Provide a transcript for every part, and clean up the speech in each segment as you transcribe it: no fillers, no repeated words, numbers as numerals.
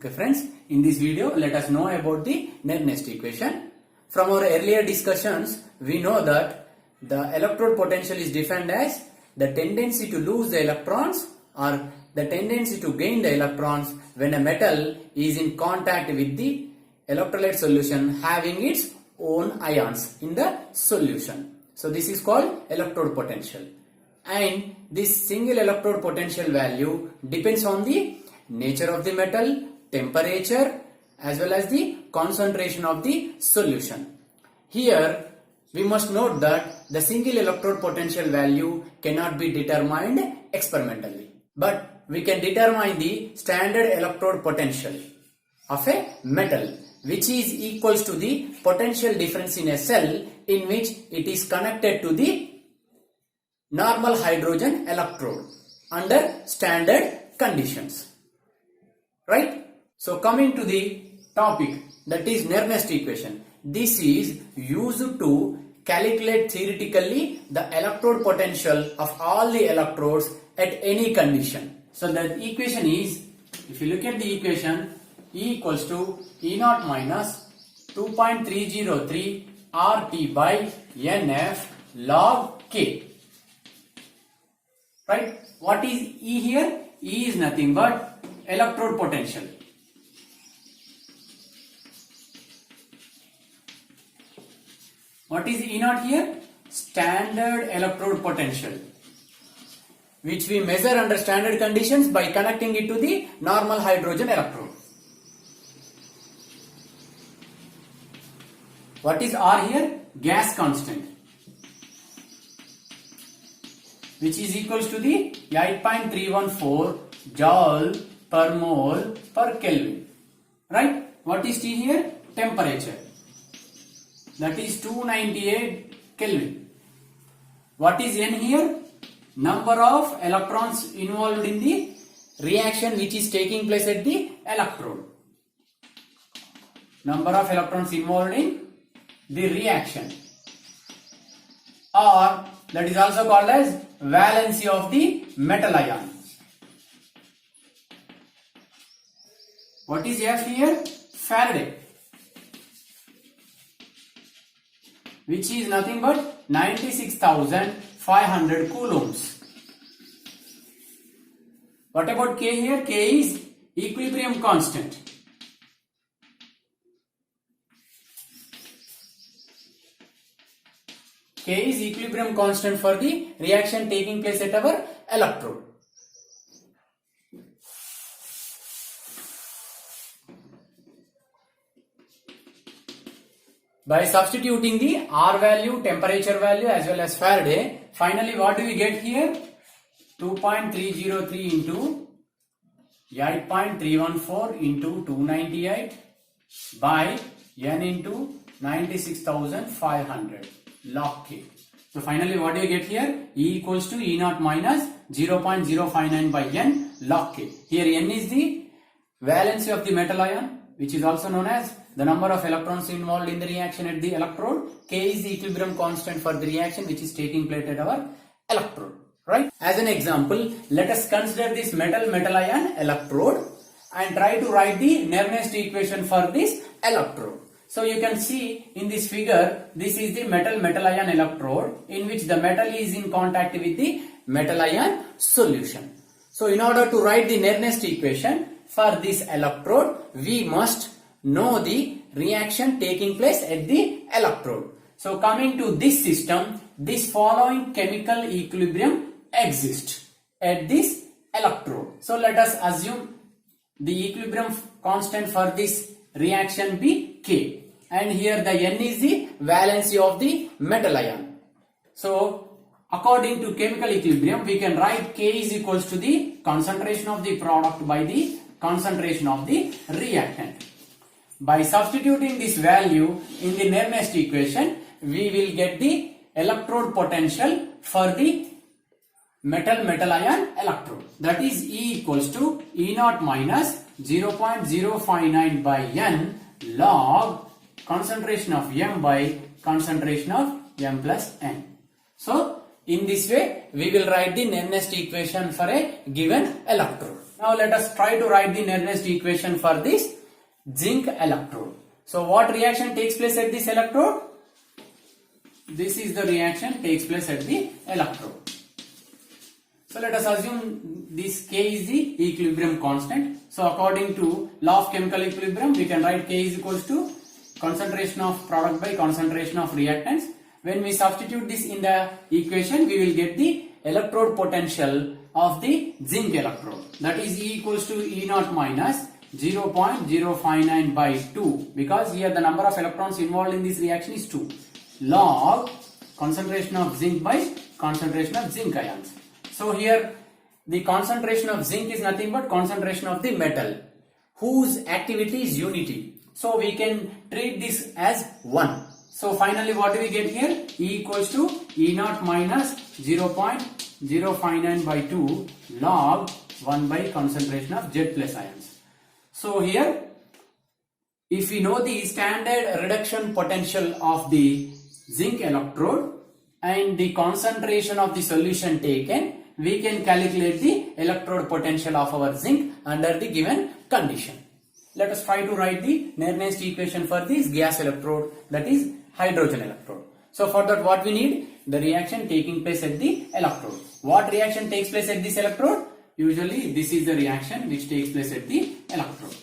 Okay friends, in this video let us know about the Nernst equation. From our earlier discussions, we know that the electrode potential is defined as the tendency to lose the electrons or the tendency to gain the electrons when a metal is in contact with the electrolyte solution having its own ions in the solution. So this is called electrode potential. And this single electrode potential value depends on the nature of the metal, temperature as well as the concentration of the solution. Here we must note that the single electrode potential value cannot be determined experimentally, but we can determine the standard electrode potential of a metal, which is equals to the potential difference in a cell in which it is connected to the normal hydrogen electrode under standard conditions. Right? So coming to the topic, that is Nernst equation. This is used to calculate theoretically the electrode potential of all the electrodes at any condition. So the equation is, if you look at the equation, E equals to E naught minus 2.303 RT by NF log K. Right? What is E here? E is nothing but electrode potential. What is E naught here? Standard electrode potential, which we measure under standard conditions by connecting it to the normal hydrogen electrode. What is R here? Gas constant, which is equals to the 8.314 joule per mole per Kelvin. Right? What is T here? Temperature. That is 298 Kelvin. What is N here? Number of electrons involved in the reaction which is taking place at the electrode. Number of electrons involved in the reaction, or that is also called as valency of the metal ion. What is F here? Faraday, which is nothing but 96,500 coulombs. What about K here? K is equilibrium constant. K is equilibrium constant for the reaction taking place at our electrode. By substituting the R value, temperature value as well as Faraday, finally what do we get here? 2.303 into 8.314 into 298 by N into 96,500 log K. So finally what do you get here? E equals to E naught minus 0.059 by N log K. Here N is the valency of the metal ion, which is also known as the number of electrons involved in the reaction at the electrode. K is the equilibrium constant for the reaction which is taking place at our electrode. Right? As an example, let us consider this metal ion electrode and try to write the Nernst equation for this electrode. So you can see in this figure, this is the metal ion electrode in which the metal is in contact with the metal ion solution. So in order to write the Nernst equation for this electrode, we must know the reaction taking place at the electrode. So coming to this system, this following chemical equilibrium exists at this electrode. So let us assume the equilibrium constant for this reaction be K, and here the N is the valency of the metal ion. So according to chemical equilibrium, we can write K is equals to the concentration of the product by the concentration of the reactant. By substituting this value in the Nernst equation, we will get the electrode potential for the metal ion electrode. That is E equals to E naught minus 0.059 by N log concentration of M by concentration of M plus N. So in this way we will write the Nernst equation for a given electrode. Now let us try to write the Nernst equation for this zinc electrode. So what reaction takes place at this electrode? This is the reaction takes place at the electrode. So let us assume this K is the equilibrium constant. So according to law of chemical equilibrium, we can write K is equals to concentration of product by concentration of reactants. When we substitute this in the equation, we will get the electrode potential of the zinc electrode. That is E equals to E naught minus 0.059 by 2, because here the number of electrons involved in this reaction is 2, log concentration of zinc by concentration of zinc ions. So here the concentration of zinc is nothing but concentration of the metal whose activity is unity. So we can treat this as 1. So finally what do we get here? E equals to E naught minus 0.059 by 2 log 1 by concentration of Z plus ions. So here if we know the standard reduction potential of the zinc electrode and the concentration of the solution taken, we can calculate the electrode potential of our zinc under the given condition. Let us try to write the Nernst equation for this gas electrode, that is hydrogen electrode. So for that what we need? The reaction taking place at the electrode. What reaction takes place at this electrode? Usually this is the reaction which takes place at the electrode.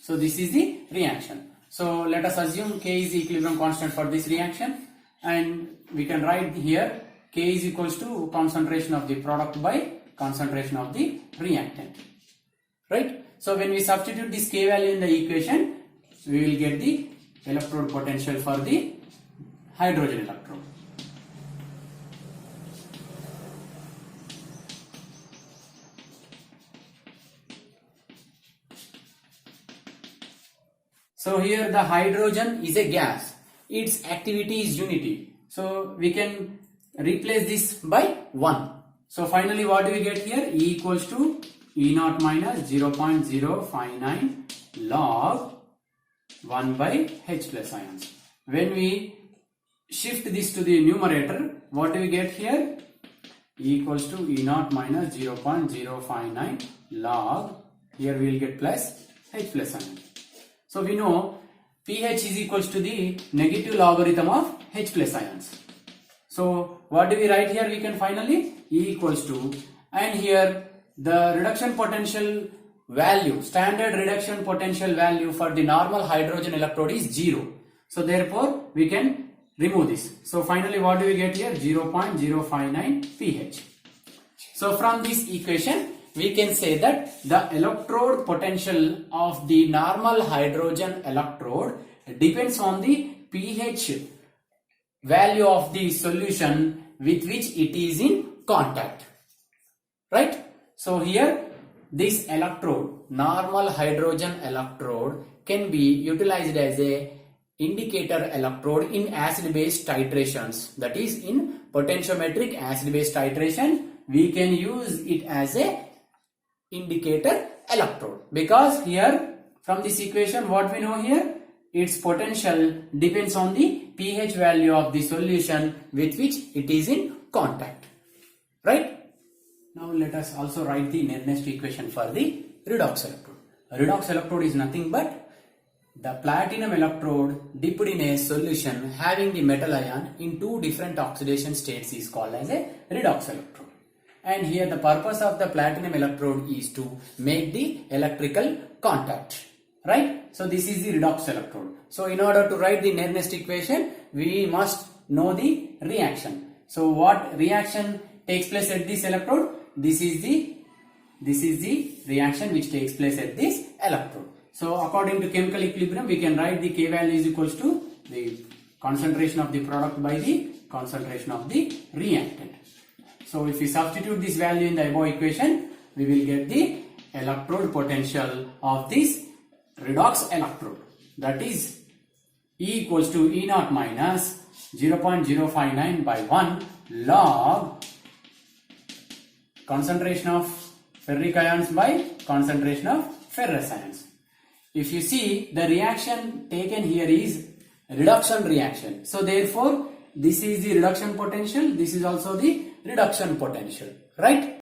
So this is the reaction. So let us assume K is the equilibrium constant for this reaction, and we can write here K is equals to concentration of the product by concentration of the reactant, right? So when we substitute this K value in the equation, we will get the electrode potential for the hydrogen electrode. So here the hydrogen is a gas, its activity is unity. So we can replace this by 1. So finally what do we get here? E equals to E naught minus 0.059 log 1 by H plus ions. When we shift this to the numerator, what do we get here? E equals to E naught minus 0.059 log, here we will get plus H plus ion. So we know pH is equals to the negative logarithm of H plus ions. So what do we write here? We can finally E equals to, and here the reduction potential value, standard reduction potential value for the normal hydrogen electrode is 0. So therefore we can remove this. So finally what do we get here? 0.059 pH. So from this equation we can say that the electrode potential of the normal hydrogen electrode depends on the pH value of the solution with which it is in contact, right? So here this electrode, normal hydrogen electrode, can be utilized as a indicator electrode in acid-base titrations. That is, in potentiometric acid-base titration we can use it as a indicator electrode, because here from this equation what we know here, its potential depends on the pH value of the solution with which it is in contact, right? Now let us also write the Nernst equation for the redox electrode. A redox electrode is nothing but the platinum electrode dipped in a solution having the metal ion in two different oxidation states is called as a redox electrode. And here the purpose of the platinum electrode is to make the electrical contact, right? So this is the redox electrode. So in order to write the Nernst equation, we must know the reaction. So what reaction takes place at this electrode? This is the reaction which takes place at this electrode. So according to chemical equilibrium, we can write the K value is equals to the concentration of the product by the concentration of the reactant. So if we substitute this value in the above equation, we will get the electrode potential of this redox electrode. That is E equals to E naught minus 0.059 by 1 log concentration of ferric ions by concentration of ferrous ions. If you see, the reaction taken here is reduction reaction. So therefore, this is the reduction potential, this is also the reduction potential, right?